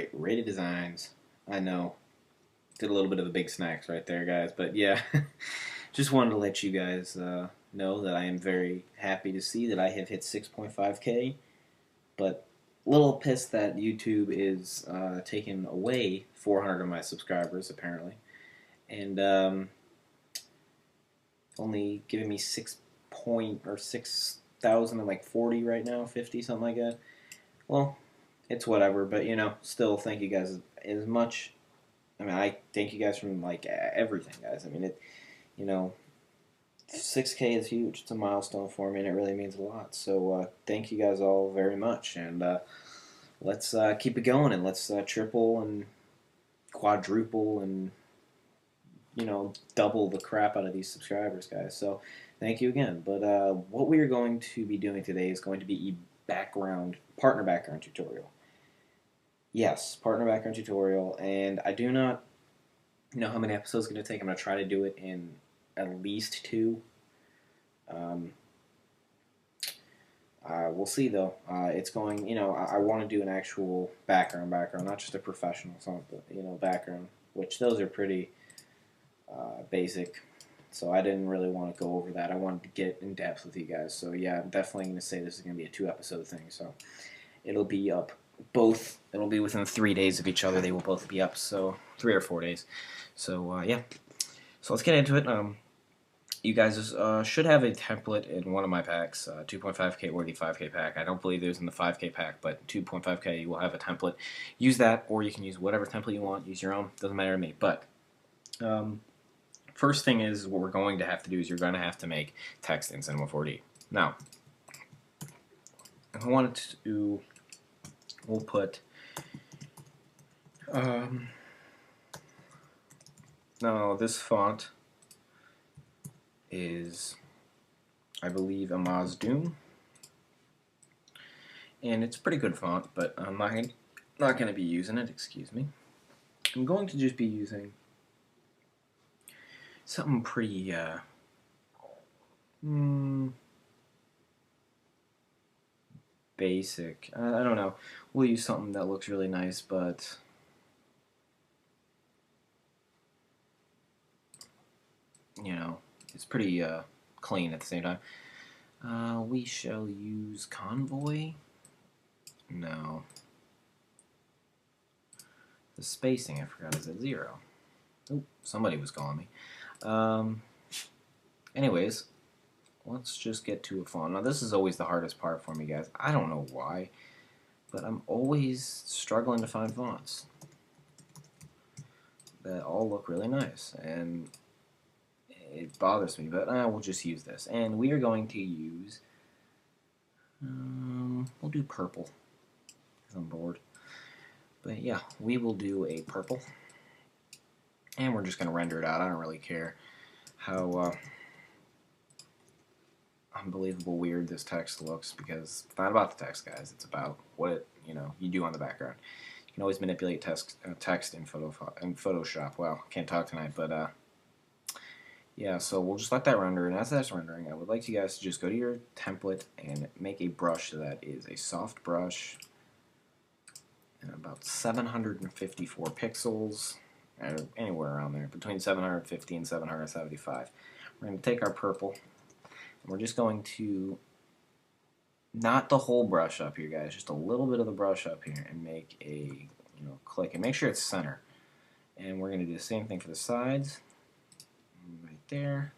Alright, Rated Designs. I know. Did a little bit of a big snacks right there, guys. But yeah, just wanted to let you guys know that I am very happy to see that I have hit 6.5K. But a little pissed that YouTube is taking away 400 of my subscribers, apparently. And only giving me 6,000 and like 40 right now, 50, something like that. Well, it's whatever, but still thank you guys as much. I mean, I thank you guys from like everything, guys. I mean, 6K is huge. It's a milestone for me, and it really means a lot. So thank you guys all very much, and let's keep it going, and let's triple and quadruple and double the crap out of these subscribers, guys. So thank you again. But what we are going to be doing today is going to be a partner background tutorial. Yes, partner background tutorial, and I do not know how many episodes it's going to take. I'm going to try to do it in at least 2. We'll see though. It's going, I want to do an actual background, not just a professional song, but background, which those are pretty basic. So I didn't really want to go over that. I wanted to get in depth with you guys. So yeah, I'm definitely going to say this is going to be a 2-episode thing. So it'll be up both. It'll be within 3 days of each other. They will both be up. So 3 or 4 days. So yeah. So let's get into it. You guys should have a template in one of my packs, 2.5K or the 5K pack. I don't believe there's in the 5K pack, but 2.5K you will have a template. Use that, or you can use whatever template you want. Use your own. Doesn't matter to me. But first thing is what we're going to have to do is you're going to have to make text in Cinema 4D. Now, if I wanted to, we'll put now this font is, I believe, Amaz Doom, and it's a pretty good font, but I'm not going to be using it. Excuse me. I'm going to just be using something pretty basic. I don't know. We'll use something that looks really nice, but it's pretty clean at the same time. We shall use Convoy. No. The spacing, I forgot, is at 0. Oh, somebody was calling me. Anyways, let's just get to a font. Now, this is always the hardest part for me, guys. I don't know why, but I'm always struggling to find fonts that all look really nice, and it bothers me, but we'll just use this. And we are going to use, we'll do purple, because I'm bored. But yeah, we will do a purple. And we're just going to render it out. I don't really care how unbelievable weird this text looks, because it's not about the text, guys. It's about what you do on the background. You can always manipulate text in Photoshop. Well, can't talk tonight, but yeah, so we'll just let that render, and as that's rendering, I would like you guys to just go to your template and make a brush that is a soft brush and about 754 pixels, or anywhere around there, between 750 and 775. We're going to take our purple, and we're just going to, not the whole brush up here, guys, just a little bit of the brush up here, and make a click, and make sure it's center. And we're going to do the same thing for the sides. Right there,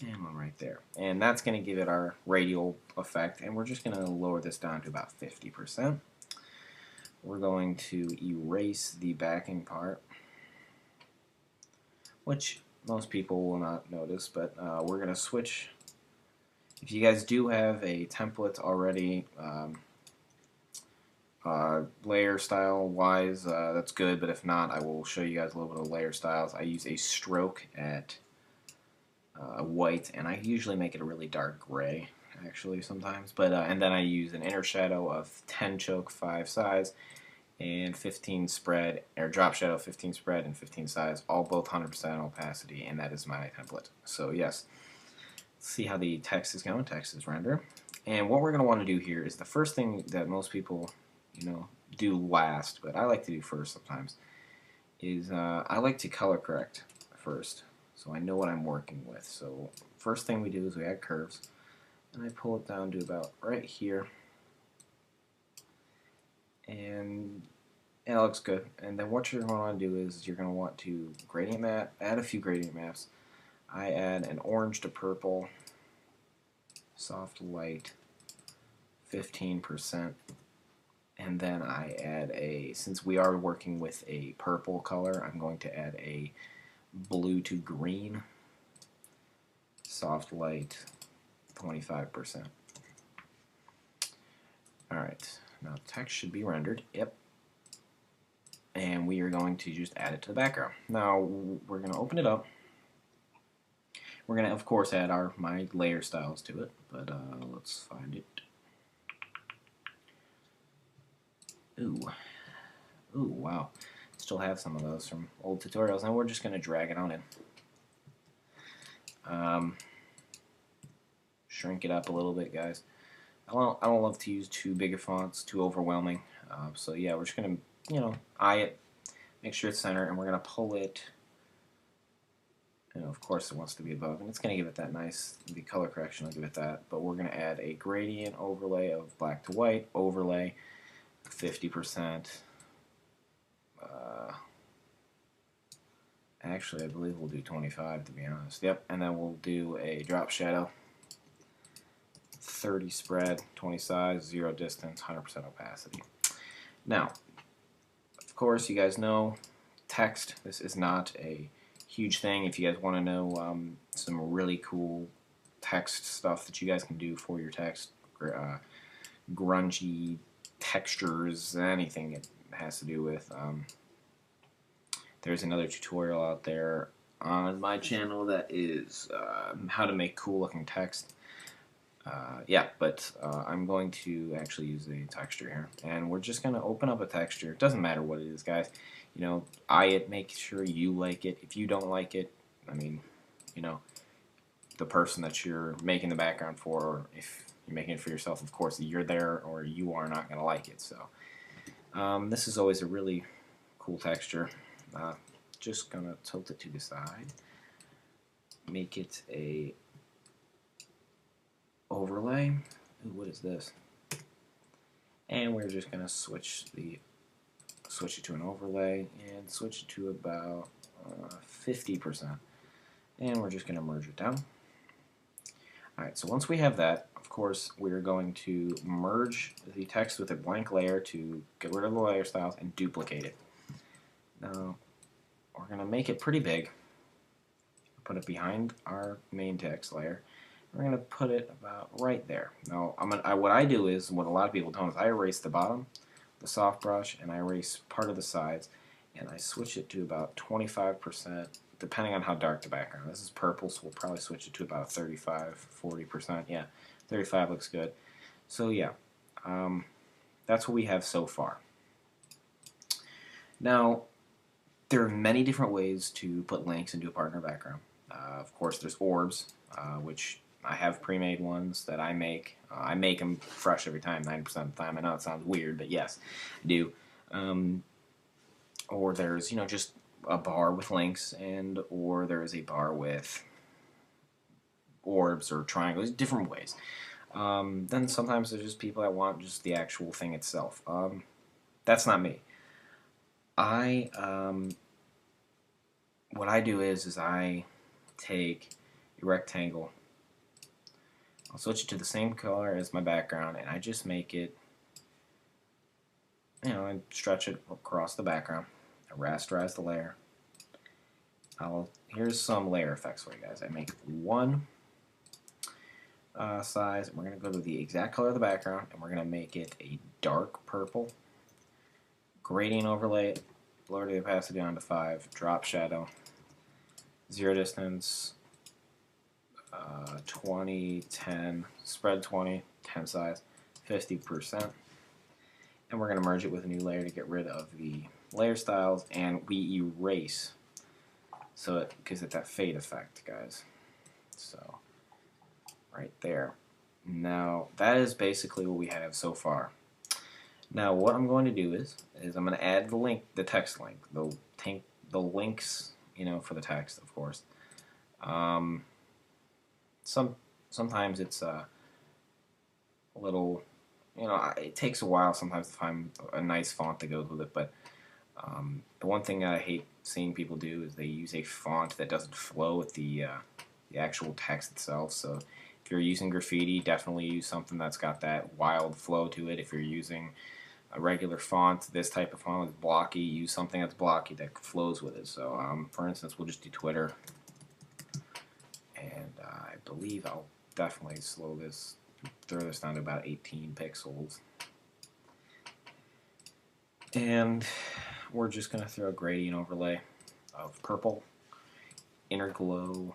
and one right there, and that's going to give it our radial effect. And we're just going to lower this down to about 50%. We're going to erase the backing part, which most people will not notice, but we're going to switch. If you guys do have a template already, layer style wise, that's good, but if not, I will show you guys a little bit of layer styles. I use a stroke at white, and I usually make it a really dark gray, actually, sometimes, but and then I use an inner shadow of 10 choke, 5 size, and 15 spread, or drop shadow 15 spread and 15 size, all both 100% opacity, and that is my template. So yes, let's see how the text is going. Text is render, and what we're going to want to do here is the first thing that most people do last, but I like to do first sometimes, is I like to color correct first, so I know what I'm working with. So first thing we do is we add curves, and I pull it down to about right here, and it looks good. And then what you're going to want to do is you're going to want to gradient map, add a few gradient maps. I add an orange to purple, soft light, 15%, and then I add a, since we are working with a purple color, I'm going to add a blue to green, soft light, 25%. Alright, now the text should be rendered. Yep. And we are going to just add it to the background. Now we're going to open it up. We're going to, of course, add my layer styles to it, but let's find it. Ooh, wow. Still have some of those from old tutorials. Now we're just going to drag it on in. Shrink it up a little bit, guys. I don't love to use too big of fonts, too overwhelming. So yeah, we're just going to, eye it, make sure it's centered, and we're going to pull it. Of course it wants to be above, and it's going to give it that nice, the color correction will give it that, but we're going to add a gradient overlay of black to white, overlay, 50%. Actually, I believe we'll do 25 to be honest. Yep, and then we'll do a drop shadow, 30 spread, 20 size, 0 distance, 100% opacity. Now, of course, you guys know text. This is not a huge thing. If you guys want to know some really cool text stuff that you guys can do for your text, grungy textures, anything it has to do with. There's another tutorial out there on my channel that is how to make cool looking text. Yeah, but I'm going to actually use a texture here, and we're just going to open up a texture. It doesn't matter what it is, guys. Eye it, make sure you like it. If you don't like it, I mean, the person that you're making the background for, or if you're making it for yourself, of course, you're there or you are not going to like it. So this is always a really cool texture. Just going to tilt it to the side, make it a overlay. Ooh, what is this? And we're just going to switch it to an overlay and switch it to about 50%. And we're just going to merge it down. Alright, so once we have that, of course, we're going to merge the text with a blank layer to get rid of the layer styles and duplicate it. Now, we're going to make it pretty big. Put it behind our main text layer. We're going to put it about right there. Now, what I do is, what a lot of people don't, is I erase the bottom, the soft brush, and I erase part of the sides, and I switch it to about 25%, depending on how dark the background. This is purple, so we'll probably switch it to about 35, 40%. Yeah, 35 looks good. So yeah, that's what we have so far. Now, there are many different ways to put links into a partner background. Of course, there's orbs, which I have pre-made ones that I make. I make them fresh every time, 90% of the time. I know it sounds weird, but yes, I do. Or there's, just a bar with links, or there is a bar with orbs or triangles, different ways. Then sometimes there's just people that want just the actual thing itself. That's not me. What I do is I take a rectangle, I'll switch it to the same color as my background, and I just make it, I stretch it across the background. I rasterize the layer. Here's some layer effects for you guys. I make one size, and we're going to go to the exact color of the background, and we're going to make it a dark purple. Gradient overlay, lower the opacity down to 5, drop shadow, 0 distance, 20, 10, spread 20, 10 size, 50%. And we're going to merge it with a new layer to get rid of the layer styles, and we erase, so it gives it that fade effect, guys. So, right there. Now, that is basically what we have so far. Now what I'm going to do is I'm going to add the link, the text link, the links, for the text, of course. Um, some sometimes it's a little, it takes a while sometimes to find a nice font that goes with it. But the one thing I hate seeing people do is they use a font that doesn't flow with the actual text itself. So if you're using graffiti, definitely use something that's got that wild flow to it. If you're using a regular font, this type of font is blocky, use something that's blocky that flows with it. So for instance, we'll just do Twitter, and I believe I'll definitely throw this down to about 18 pixels. And we're just going to throw a gradient overlay of purple, inner glow,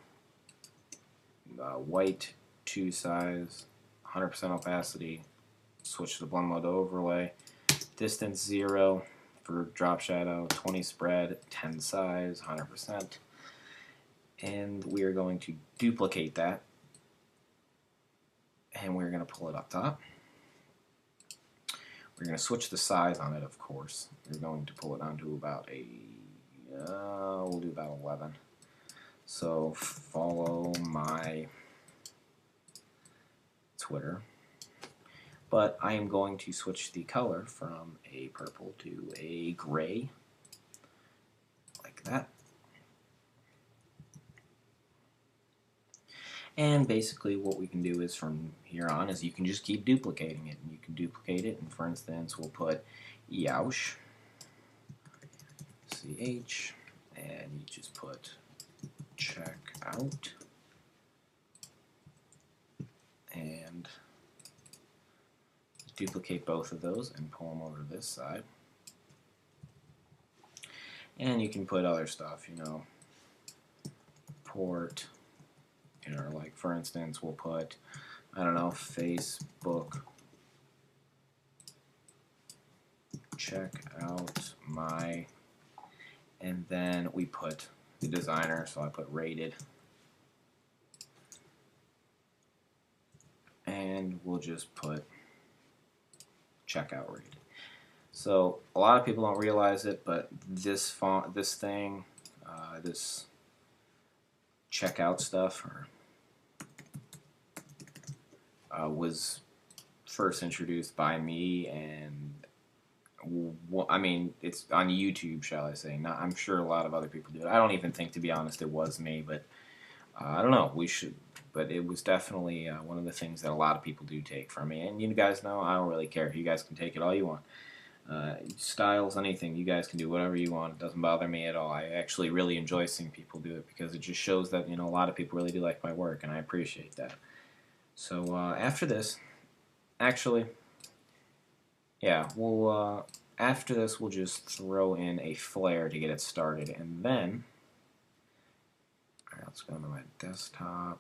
white 2 size, 100% opacity, switch to the blend mode overlay, distance 0 for drop shadow, 20 spread, 10 size, 100%. And we are going to duplicate that, and we're going to pull it up top. We're going to switch the size on it, of course. We're going to pull it down to about we'll do about 11. So follow my Twitter. But I am going to switch the color from a purple to a gray, like that. And basically what we can do is from here on is you can just keep duplicating it. And you can duplicate it, and for instance we'll put Yaush, CH, and you just put check out, and duplicate both of those and pull them over to this side. And you can put other stuff, port, like for instance we'll put, I don't know, Facebook check out my, and then we put the designer, so I put rated, and we'll just put checkout rated. So a lot of people don't realize it, but this font, this thing, this checkout stuff was first introduced by me, and I mean, it's on YouTube, shall I say. Not, I'm sure a lot of other people do it. I don't even think, to be honest, it was me, but I don't know. We should, but it was definitely one of the things that a lot of people do take from me. And you guys know, I don't really care. You guys can take it all you want. Styles, anything, you guys can do whatever you want. It doesn't bother me at all. I actually really enjoy seeing people do it because it just shows that a lot of people really do like my work, and I appreciate that. So after this, actually, yeah, we'll after this we'll just throw in a flare to get it started, and then let's go to my desktop.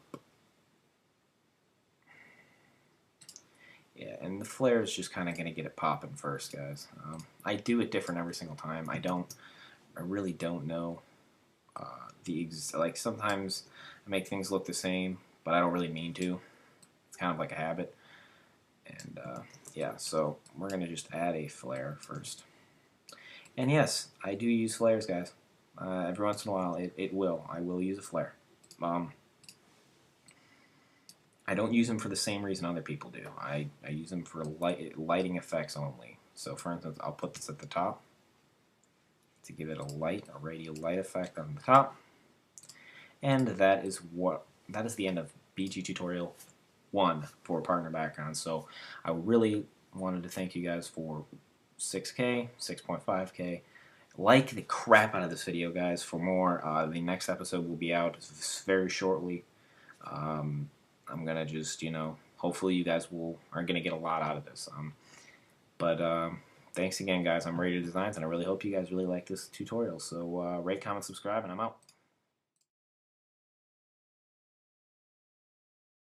Yeah, and the flare is just kind of going to get it popping first, guys. I do it different every single time. I really don't know like sometimes I make things look the same, but I don't really mean to. It's kind of like a habit. And yeah, so we're going to just add a flare first. And yes, I do use flares, guys. Every once in a while, I will use a flare. I don't use them for the same reason other people do. I use them for lighting effects only. So for instance, I'll put this at the top to give it a radial light effect on the top. And that is the end of BG Tutorial 1 for partner backgrounds. So I really wanted to thank you guys for 6K, 6.5K. Like the crap out of this video, guys, for more. The next episode will be out very shortly. I'm gonna just, hopefully you guys are gonna get a lot out of this. But thanks again, guys. I'm Rated Designs, and I really hope you guys really like this tutorial. So rate, comment, subscribe, and I'm out.